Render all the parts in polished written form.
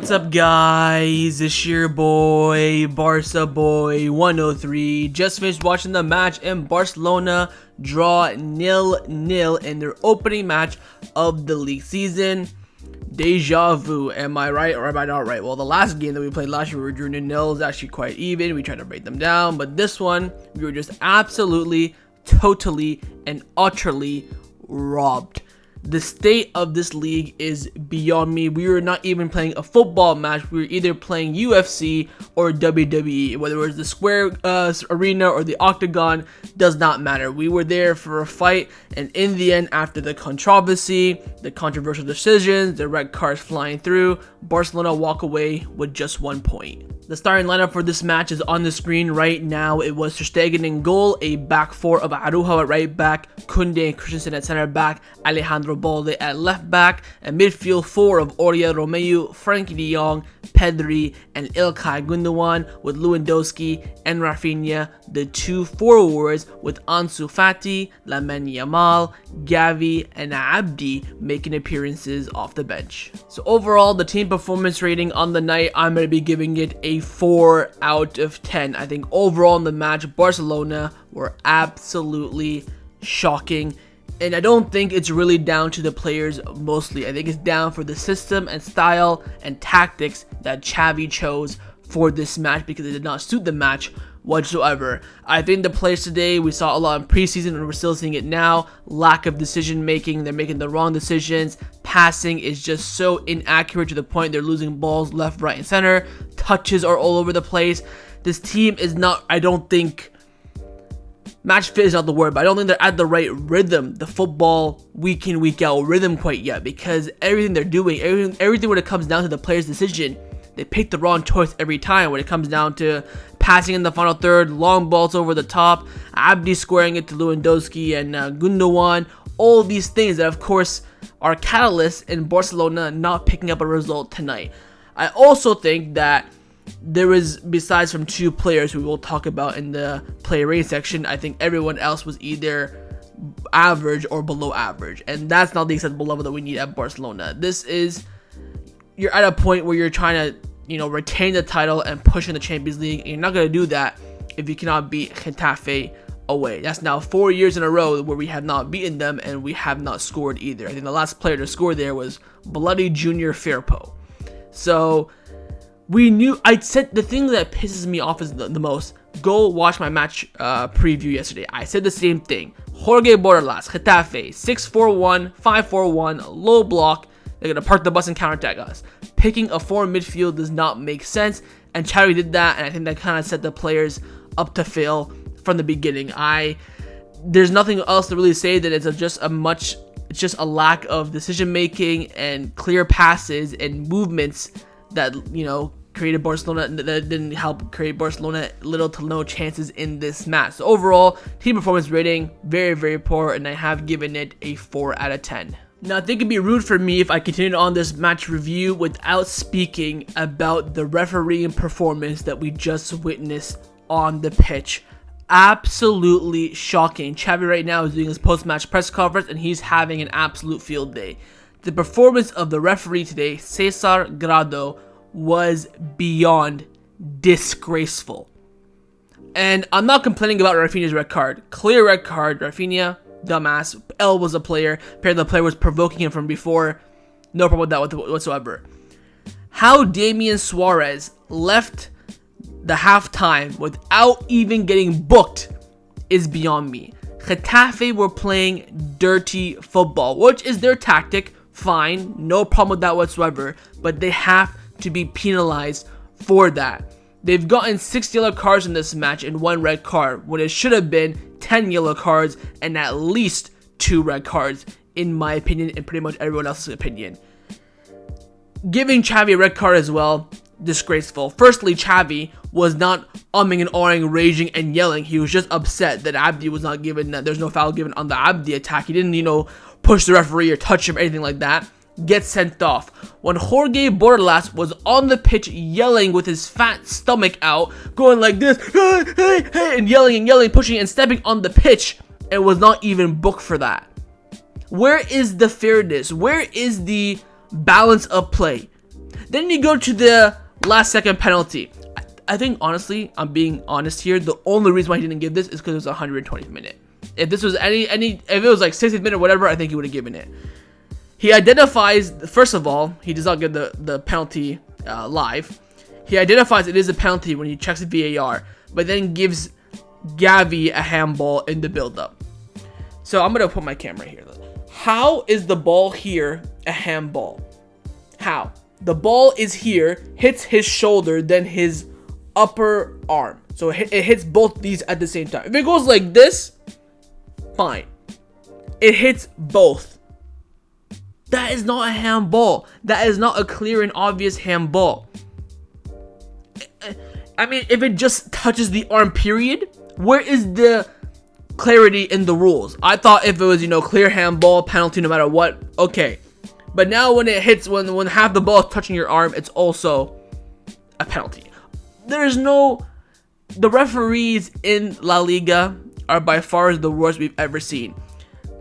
What's up, guys? It's your boy, Barca Boy 103. Just finished watching the match, and Barcelona draw 0-0 in their opening match of the league season. Deja vu. Am I right or am I not right? Well, the last game that we played last year, we were drew 0-0. It was actually quite even. We tried to break them down, but this one, we were just absolutely, totally, and utterly robbed. The state of this league is beyond me. We were not even playing a football match. We were either playing UFC or WWE. Whether it was the square arena or the octagon, does not matter. We were there for a fight, and in the end, after the controversy, the controversial decisions, the red cards flying through, Barcelona walk away with just 1 point. The starting lineup for this match is on the screen right now. It was Ter Stegen in goal, a back four of Araujo at right back, Kounde and Christensen at center back, Alejandro Balde at left back, and midfield four of Oriol Romeu, Frenkie de Jong, Pedri, and İlkay Gundogan, with Lewandowski and Raphinha, the two forwards, with Ansu Fati, Lamine Yamal, Gavi, and Abdi making appearances off the bench. So overall, the team performance rating on the night, I'm going to be giving it a 4 out of 10. I think overall in the match, Barcelona were absolutely shocking. And I don't think it's really down to the players mostly. I think it's down for the system and style and tactics that Xavi chose for this match, because it did not suit the match whatsoever. I think the players today, we saw a lot in preseason and we're still seeing it now. Lack of decision making. They're making the wrong decisions. Passing is just so inaccurate to the point they're losing balls left, right, and center. Touches are all over the place. This team is not, I don't think, match fit is not the word, but I don't think they're at the right rhythm, the football week in, week out rhythm quite yet, because everything they're doing, everything when it comes down to the player's decision, they pick the wrong choice every time. When it comes down to passing in the final third, long balls over the top, Abdi squaring it to Lewandowski and Gundogan, all these things that of course are catalysts in Barcelona not picking up a result tonight. I also think that there is, besides from two players who we'll talk about in the player rating section, I think everyone else was either average or below average, and that's not the acceptable level that we need at Barcelona. This is, you're at a point where you're trying to, retain the title and push in the Champions League, and you're not going to do that if you cannot beat Getafe away. That's now 4 years in a row where we have not beaten them and we have not scored either. I think the last player to score there was Bloody Junior Firpo. So we knew, I said the thing that pisses me off is the most, go watch my match preview yesterday. I said the same thing. Jorge Bordalas, Getafe, 6-4-1, 5-4-1, low block. They're going to park the bus and counterattack us. Picking a foreign midfield does not make sense, and Xavi did that, and I think that kind of set the players up to fail from the beginning. There's nothing else to really say that it's just a lack of decision making and clear passes and movements that, created Barcelona, that didn't help create Barcelona little to no chances in this match. So overall, team performance rating, very, very poor, and I have given it a 4 out of 10. Now, I think it'd be rude for me if I continued on this match review without speaking about the refereeing performance that we just witnessed on the pitch. Absolutely shocking. Xavi right now is doing his post-match press conference, and he's having an absolute field day. The performance of the referee today, Cesar Grado, was beyond disgraceful. And I'm not complaining about Raphinha's red card. Clear red card. Raphinha, dumbass. L was a player. Apparently the player was provoking him from before. No problem with that whatsoever. How Damian Suarez left the halftime without even getting booked is beyond me. Getafe were playing dirty football, which is their tactic. Fine. No problem with that whatsoever. But they have to be penalized for that. They've gotten 6 yellow cards in this match and 1 red card, when it should have been 10 yellow cards and at least 2 red cards, in my opinion and pretty much everyone else's opinion. Giving Xavi a red card as well, disgraceful. Firstly, Xavi was not umming and ahhing, raging and yelling. He was just upset that Abdi was not given, that there's no foul given on the Abdi attack. He didn't, push the referee or touch him or anything like that. Get sent off. When Jorge Bordalas was on the pitch yelling with his fat stomach out, going like this, hey, hey, hey, and yelling, pushing and stepping on the pitch, and was not even booked for that. Where is the fairness? Where is the balance of play? Then you go to the last second penalty. I think, honestly, I'm being honest here, the only reason why he didn't give this is because it was 120th minute. If this was if it was like 60th minute or whatever, I think he would have given it. He identifies, first of all, he does not give the penalty live. He identifies it is a penalty when he checks the VAR, but then gives Gavi a handball in the build-up. So I'm going to put my camera here. How is the ball here a handball? How? The ball is here, hits his shoulder, then his upper arm. So it hits both these at the same time. If it goes like this, fine. It hits both. That is not a handball. That is not a clear and obvious handball. I mean, if it just touches the arm, period, where is the clarity in the rules? I thought if it was, clear handball, penalty no matter what, okay. But now when it hits, when half the ball is touching your arm, it's also a penalty. The referees in La Liga are by far the worst we've ever seen.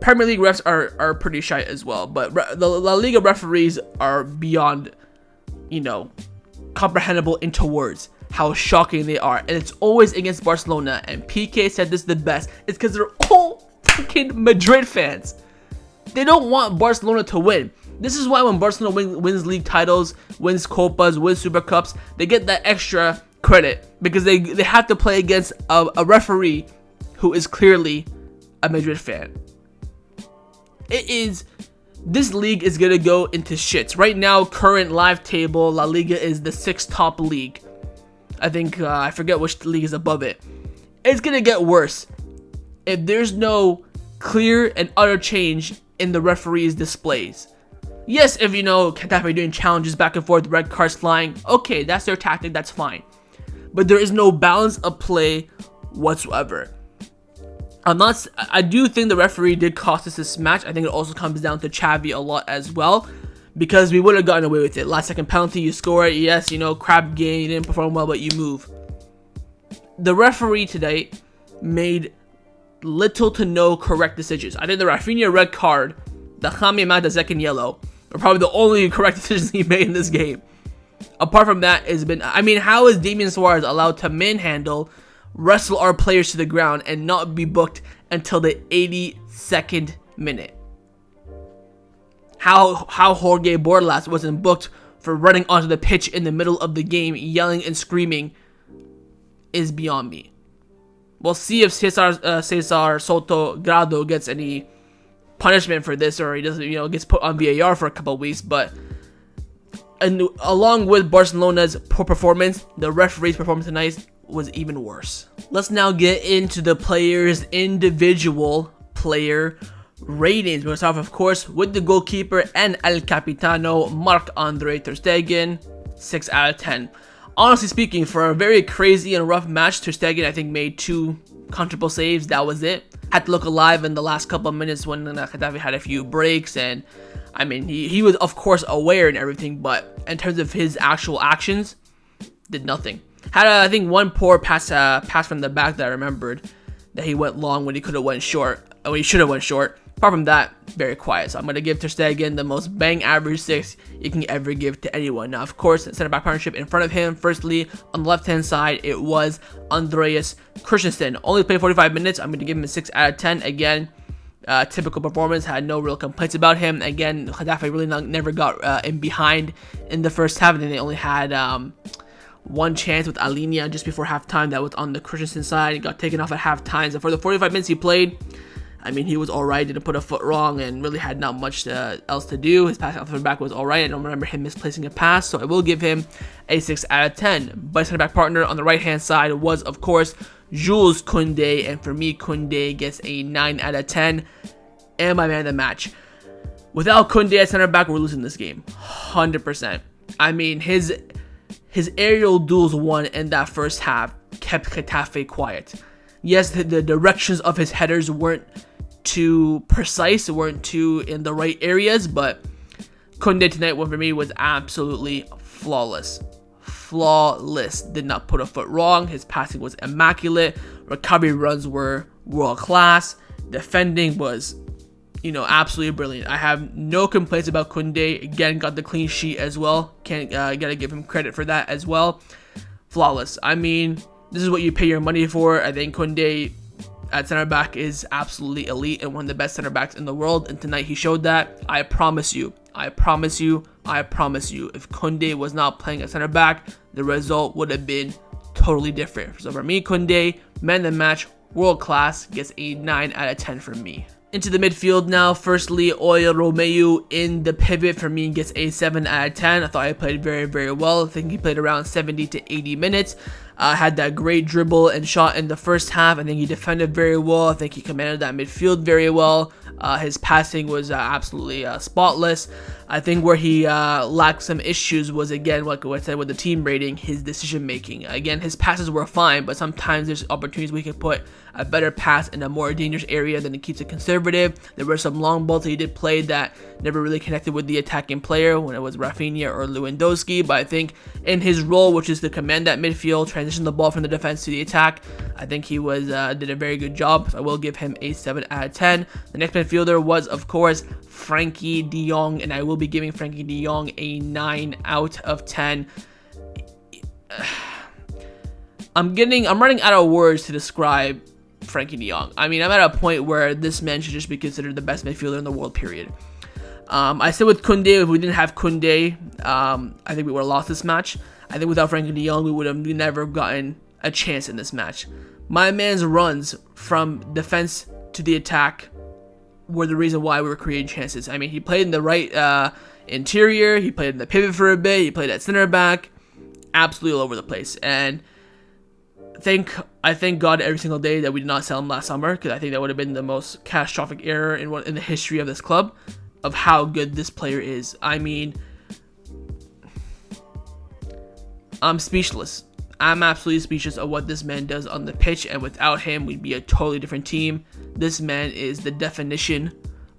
Premier League refs are pretty shy as well, but the La Liga referees are beyond, comprehensible into words how shocking they are. And it's always against Barcelona, and PK said this the best. It's because they're all freaking Madrid fans. They don't want Barcelona to win. This is why when Barcelona wins league titles, wins Copas, wins Super Cups, they get that extra credit because they have to play against a referee who is clearly a Madrid fan. This league is going to go into shits. Right now, current live table, La Liga is the 6th top league. I think, I forget which league is above it. It's going to get worse if there's no clear and utter change in the referees' displays. Yes, if Getafe doing challenges back and forth, red cards flying, okay, that's their tactic, that's fine. But there is no balance of play whatsoever. I do think the referee did cost us this match. I think it also comes down to Xavi a lot as well, because we would have gotten away with it. Last second penalty, you score it, yes, crap game, you didn't perform well, but you move. The referee today made little to no correct decisions. I think the Raphinha red card, the Jaime Mata second yellow, are probably the only correct decisions he made in this game. Apart from that, how is Damian Suarez allowed to manhandle, wrestle our players to the ground, and not be booked until the 82nd minute? How Jorge Borlas wasn't booked for running onto the pitch in the middle of the game, yelling and screaming, is beyond me. We'll see if Cesar Soto Grado gets any punishment for this, or he doesn't, gets put on VAR for a couple of weeks. But along with Barcelona's poor performance, the referee's performance tonight was even worse. Let's now get into the players' individual player ratings. We're going to start off, of course, with the goalkeeper and El Capitano, Marc-Andre Ter Stegen, 6 out of 10. Honestly speaking, for a very crazy and rough match, Ter Stegen, I think, made 2 comfortable saves. That was it. Had to look alive in the last couple of minutes when Getafe had a few breaks, and he was, of course, aware and everything, but in terms of his actual actions, did nothing. Had, I think, one poor pass from the back that I remembered, that he went long when he could have went short, when he should have went short. Apart from that, very quiet. So I'm going to give Ter Stegen the most bang average 6 you can ever give to anyone. Now, of course, center back partnership in front of him. Firstly, on the left-hand side, it was Andreas Christensen. Only played 45 minutes. I'm going to give him a 6 out of 10. Again, typical performance. Had no real complaints about him. Again, Getafe really never got in behind in the first half. And then they only had one chance with Alinia just before halftime. That was on the Christensen side. He got taken off at halftime. So for the 45 minutes he played, he was alright, didn't put a foot wrong, and really had not much else to do. His pass off the back was alright. I don't remember him misplacing a pass, so I will give him a 6 out of 10. But center back partner on the right hand side was, of course, Jules Kounde, and for me, Kounde gets a 9 out of 10, and my man of the match. Without Kounde at center back, we're losing this game, 100%. His aerial duels won in that first half kept Getafe quiet. Yes, the directions of his headers weren't too precise, weren't too in the right areas, but Kounde tonight, for me, was absolutely flawless. Did not put a foot wrong. His passing was immaculate. Recovery runs were world class. Defending was, absolutely brilliant. I have no complaints about Kounde. Again, got the clean sheet as well. Gotta give him credit for that as well. Flawless. I mean, this is what you pay your money for. I think Kounde at center back is absolutely elite and one of the best center backs in the world. And tonight he showed that. I promise you, if Kounde was not playing at center back, the result would have been totally different. So for me, Kounde, man of the match, world class, gets a 9 out of 10 from me. Into the midfield now. Firstly, Romeu in the pivot for me gets a 7 out of 10. I thought he played very, very well. I think he played around 70 to 80 minutes. Had that great dribble and shot in the first half. I think he defended very well. I think he commanded that midfield very well. His passing was absolutely spotless. I think where he lacked some issues was, again, like I said with the team rating, his decision making. Again, his passes were fine, but sometimes there's opportunities we can put a better pass in a more dangerous area, than he keeps it conservative. There were some long balls that he did play that never really connected with the attacking player when it was Raphinha or Lewandowski. But I think in his role, which is to command that midfield, transition the ball from the defense to the attack, I think he did a very good job. So I will give him a 7 out of 10. The next midfielder was, of course, Frenkie de Jong, and I will be giving Frenkie de Jong a 9 out of 10. I'm running out of words to describe Frenkie de Jong. I mean, I'm at a point where this man should just be considered the best midfielder in the world, period. I said with Kounde, if we didn't have Kounde, I think we would have lost this match. I think without Frenkie de Jong, we would have never gotten a chance in this match. My man's runs from defense to the attack were the reason why we were creating chances. I mean, he played in the right interior, he played in the pivot for a bit, he played at center back, absolutely all over the place. And I thank God every single day that we did not sell him last summer, because I think that would have been the most catastrophic error in the history of this club, of how good this player is. I mean, I'm speechless. I'm absolutely speechless of what this man does on the pitch, and without him, we'd be a totally different team. This man is the definition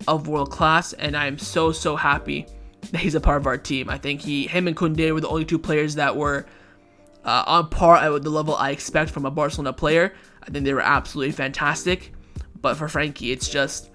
of world class, and I am so, so happy that he's a part of our team. I think him and Kounde were the only two players that were on par at the level I expect from a Barcelona player. I think they were absolutely fantastic. But for Frenkie, it's just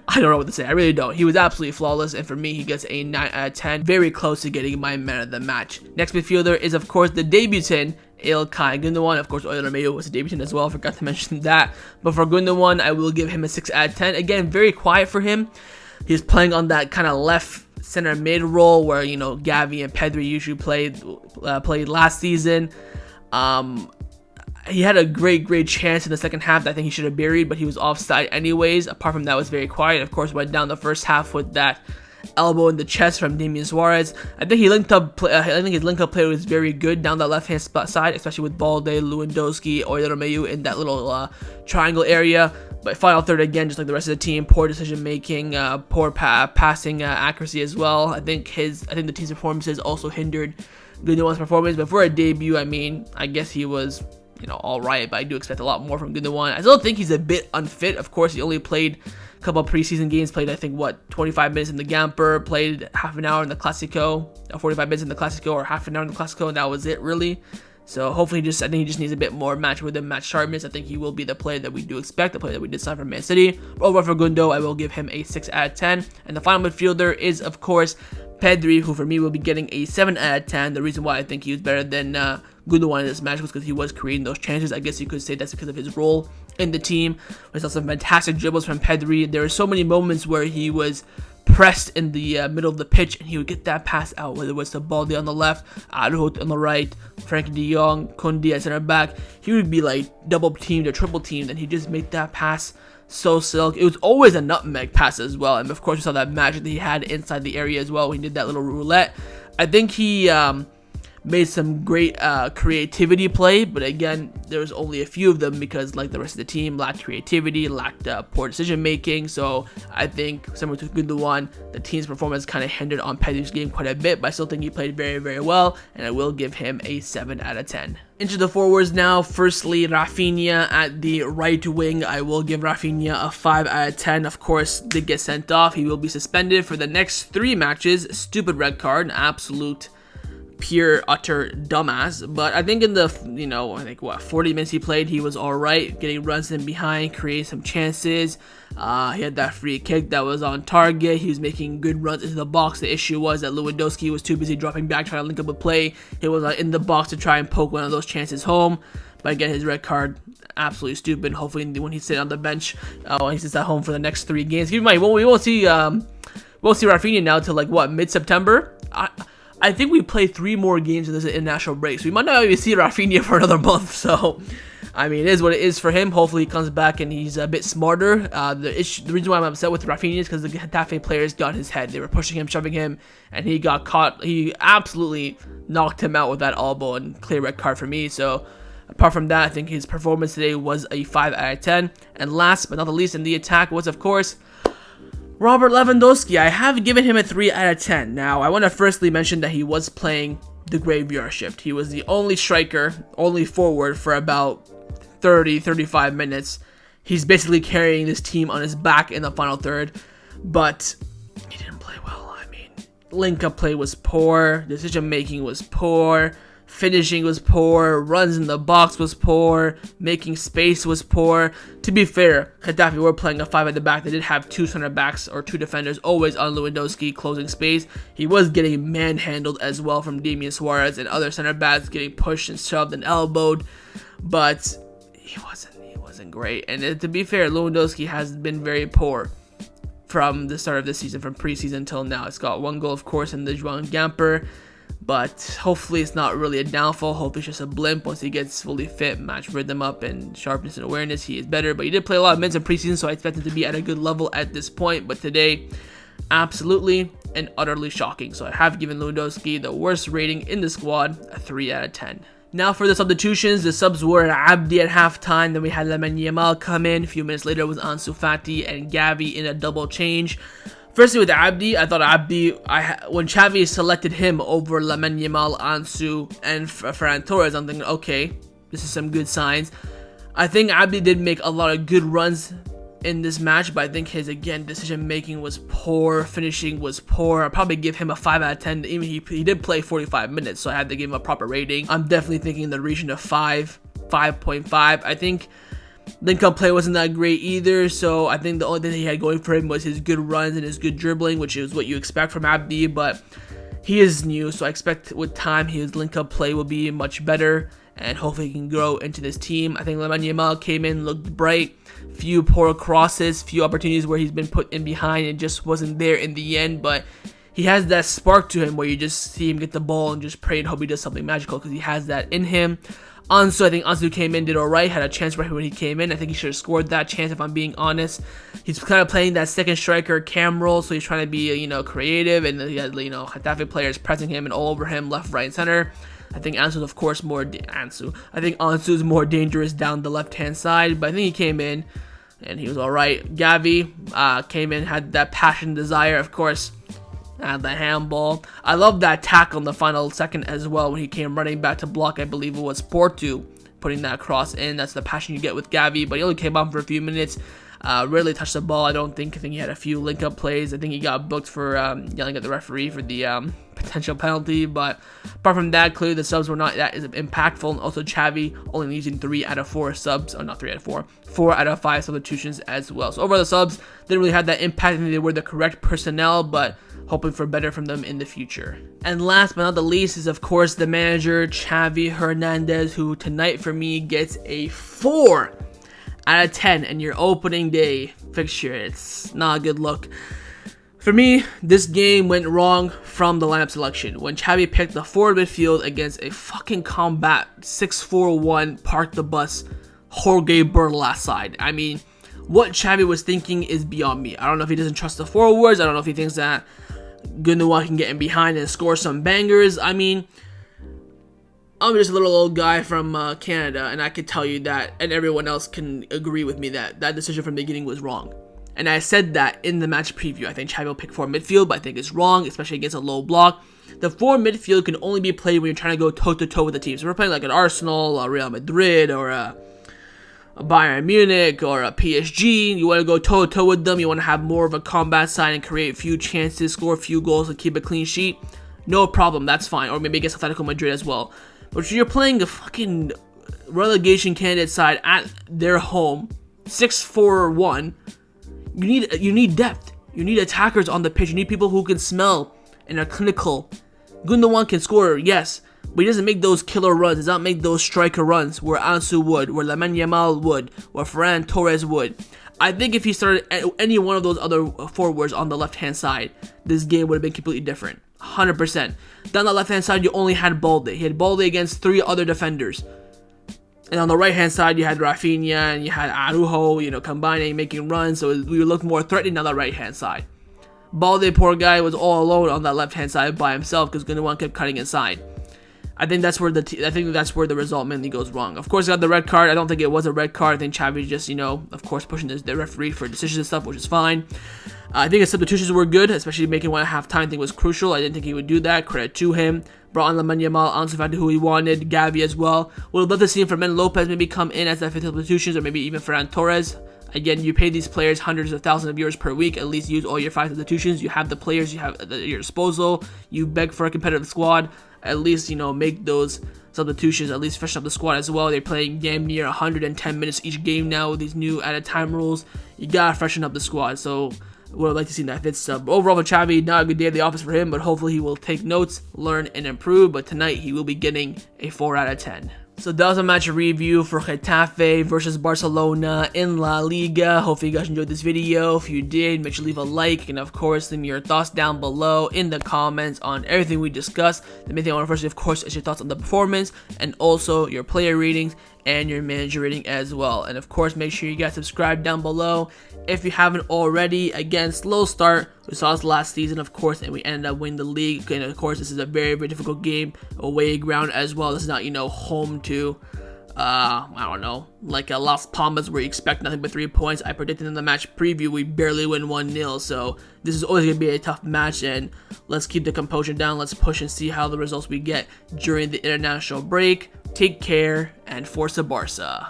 I don't know what to say. I really don't. He was absolutely flawless, and for me, he gets a 9 out of 10. Very close to getting my man of the match. Next midfielder is, of course, the debutant, İlkay Gundogan. Of course, Romeu was a debutant as well. I forgot to mention that. But for Gundogan, I will give him a 6 out of 10. Again, very quiet for him. He's playing on that kind of left center mid role where, Gavi and Pedri usually played last season. He had a great chance in the second half that I think he should have buried, but he was offside anyways. Apart from that, was very quiet. Of course, went down the first half with that elbow in the chest from Damian Suarez. I think his link-up play was very good down that left-hand side, especially with Balde, Lewandowski, Romeu in that little triangle area. But final third, again, just like the rest of the team, poor decision-making, poor passing accuracy as well. I think the team's performances also hindered Gundogan's performance. But for a debut, I mean, I guess he was all right, but I do expect a lot more from Gundogan. I still think he's a bit unfit. Of course, he only played a couple of preseason games, played, I think, 25 minutes in the Gamper, played half an hour in the Clasico, 45 minutes in the Clasico, or half an hour in the Clasico, and that was it, really. So hopefully, I think he just needs a bit more match rhythm, match sharpness. I think he will be the player that we do expect, the player that we did sign from Man City. Over for Gundo, I will give him a 6 out of 10. And the final midfielder is, of course, Pedri, who for me will be getting a 7 out of 10. The reason why I think he was better than Gundogan in this match was because he was creating those chances. I guess you could say that's because of his role in the team. We saw some fantastic dribbles from Pedri. There were so many moments where he was pressed in the middle of the pitch, and he would get that pass out, whether it was to Balde on the left, Araujo on the right, Frenkie de Jong, Kounde at center back. He would be like double teamed or triple teamed, and he'd just make that pass so silk. It was always a nutmeg pass as well, and of course we saw that magic that he had inside the area as well when he did that little roulette. I think he made some great creativity play, but again, there was only a few of them because, like the rest of the team, lacked creativity, lacked poor decision making. So I think, similar to Gundogan, the team's performance kind of hindered on Pedri's game quite a bit, but I still think he played very, very well, and I will give him a 7 out of 10. Into the forwards now. Firstly, Raphinha at the right wing. I will give Raphinha a 5 out of 10. Of course, did get sent off. He will be suspended for the next 3 matches. Stupid red card, an absolute pure utter dumbass. But I think in the, I think 40 minutes he played, he was alright, getting runs in behind, creating some chances. He had that free kick that was on target. He was making good runs into the box. The issue was that Lewandowski was too busy dropping back, trying to link up with play. He was in the box to try and poke one of those chances home. But again, his red card, absolutely stupid. Hopefully when he's sitting on the bench, when he sits at home for the next 3 games. Keep in mind, we won't see Raphinha now till like mid-September. I think we play 3 more games in this international break, so we might not even see Raphinha for another month. So, I mean, it is what it is for him. Hopefully, he comes back and he's a bit smarter. The reason why I'm upset with Raphinha is because the Getafe players got his head. They were pushing him, shoving him, and he got caught. He absolutely knocked him out with that elbow, and clear red card for me. So, apart from that, I think his performance today was a 5 out of 10. And last but not the least in the attack was, of course, Robert Lewandowski. I have given him a 3 out of 10. Now, I want to firstly mention that he was playing the graveyard shift. He was the only striker, only forward for about 30-35 minutes. He's basically carrying this team on his back in the final third, but he didn't play well. I mean, link-up play was poor, decision-making was poor, finishing was poor, runs in the box was poor, making space was poor. To be fair, Getafe were playing a 5 at the back. They did have 2 center backs or 2 defenders always on Lewandowski closing space. He was getting manhandled as well from Damian Suarez and other center backs, getting pushed and shoved and elbowed, but he wasn't great. And to be fair, Lewandowski has been very poor from the start of this season, from preseason till now. It's got 1 goal, of course, in the João Gamper. But hopefully it's not really a downfall. Hopefully it's just a blimp. Once he gets fully fit, match rhythm up, and sharpness and awareness, he is better. But he did play a lot of minutes in preseason, so I expect him to be at a good level at this point. But today, absolutely and utterly shocking. So I have given Lewandowski the worst rating in the squad, a 3 out of 10. Now for the substitutions, the subs were Abdi at halftime. Then we had Lamine Yamal come in. A few minutes later was Ansu Fati and Gavi in a double change. Firstly, with Abdi, I thought Abdi, when Xavi selected him over Lamine Yamal, Ansu, and Ferran Torres, I'm thinking, okay, this is some good signs. I think Abdi did make a lot of good runs in this match, but I think his, again, decision-making was poor, finishing was poor. I'd probably give him a 5 out of 10. Even he did play 45 minutes, so I had to give him a proper rating. I'm definitely thinking in the region of 5.5. I think link-up play wasn't that great either, so I think the only thing he had going for him was his good runs and his good dribbling, which is what you expect from Abdi, but he is new, so I expect with time his link-up play will be much better, and hopefully he can grow into this team. I think Lamine Yamal came in, looked bright, few poor crosses, few opportunities where he's been put in behind and just wasn't there in the end, but he has that spark to him where you just see him get the ball and just pray and hope he does something magical, because he has that in him. Ansu, I think Ansu came in, did alright, had a chance right when he came in. I think he should have scored that chance, if I'm being honest. He's kind of playing that second striker cam role, so he's trying to be, creative, and he had, Getafe players pressing him and all over him, left, right, and center. I think Ansu's, of course, I think Ansu's more dangerous down the left-hand side, but I think he came in, and he was alright. Gavi came in, had that passion, desire, of course. The handball. I love that tackle in the final second as well when he came running back to block. I believe it was Porto putting that cross in. That's the passion you get with Gavi, but he only came on for a few minutes. Rarely touched the ball. I think he had a few link-up plays. I think he got booked for yelling at the referee for the potential penalty, but apart from that, clearly the subs were not that impactful. And also Xavi only using 3 out of 4 subs, or not 3 out of 4, 4 out of 5 substitutions as well. So overall, the subs didn't really have that impact. I think they were the correct personnel, but hoping for better from them in the future. And last but not the least is, of course, the manager, Xavi Hernandez, who tonight for me gets a 4 out of 10 in your opening day fixture. It's not a good look. For me, this game went wrong from the lineup selection. When Xavi picked the forward midfield against a fucking combat 6-4-1 park the bus Jorge Burla side. I mean, what Xavi was thinking is beyond me. I don't know if he doesn't trust the forwards. I don't know if he thinks that Gundogan can get in behind and score some bangers. I mean, I'm just a little old guy from Canada, and I could tell you that, and everyone else can agree with me that that decision from the beginning was wrong. And I said that in the match preview. I think Xavi will pick 4 midfield, but I think it's wrong, especially against a low block. The 4 midfield can only be played when you're trying to go toe-to-toe with the team. So we're playing like an Arsenal, a Real Madrid, or a Bayern Munich, or a PSG. You want to go toe-to-toe with them. You want to have more of a combat side and create a few chances, score a few goals, and keep a clean sheet. no problem, that's fine. Or maybe against Atletico Madrid as well. But you're playing a fucking relegation candidate side at their home, 6-4-1. You need depth. You need attackers on the pitch. You need people who can smell and are clinical. Gundogan can score, yes, but he doesn't make those killer runs. He does not make those striker runs where Ansu would, where Lamine Yamal would, where Ferran Torres would. I think if he started any one of those other forwards on the left-hand side, this game would have been completely different. 100%. Down the left-hand side, you only had Balde. He had Balde against 3 other defenders. And on the right-hand side, you had Raphinha and you had Araujo, combining, making runs. So we looked more threatening on the right-hand side. Balde, poor guy, was all alone on that left-hand side by himself because Gundogan kept cutting inside. I think that's where the result mainly goes wrong. Of course, got the red card. I don't think it was a red card. I think Xavi just, of course, pushing the referee for decisions and stuff, which is fine. I think his substitutions were good, especially making one at halftime. I think was crucial. I didn't think he would do that. Credit to him. Brought on Lamine Yamal, Ansu Fati, who he wanted, Gavi as well. Would love to see Fermin Lopez maybe come in as that fifth substitutions, or maybe even Ferran Torres. Again, you pay these players hundreds of thousands of euros per week. At least use all your 5 substitutions. You have the players you have at your disposal. You beg for a competitive squad. At least, make those substitutions, at least freshen up the squad as well. They're playing damn near 110 minutes each game now with these new added time rules. You gotta freshen up the squad. So, would like to see that fifth sub. Overall, for Xavi, not a good day at the office for him, but hopefully he will take notes, learn, and improve. But tonight, he will be getting a 4 out of 10. So that was a match review for Getafe versus Barcelona in La Liga. Hopefully you guys enjoyed this video. If you did, make sure to leave a like, and of course, leave me your thoughts down below in the comments on everything we discussed. The main thing I want to first, of course, is your thoughts on the performance, and also your player ratings and your manager rating as well. And of course, make sure you guys subscribe down below if you haven't already. Again, slow start. We saw this last season, of course, and we ended up winning the league. And of course, this is a very, very difficult game, away ground as well. This is not, home to, I don't know, like a Las Palmas where you expect nothing but 3 points. I predicted in the match preview we barely win 1-0. So this is always going to be a tough match, and let's keep the composure down. Let's push and see how the results we get during the international break. Take care, and Forza Barca.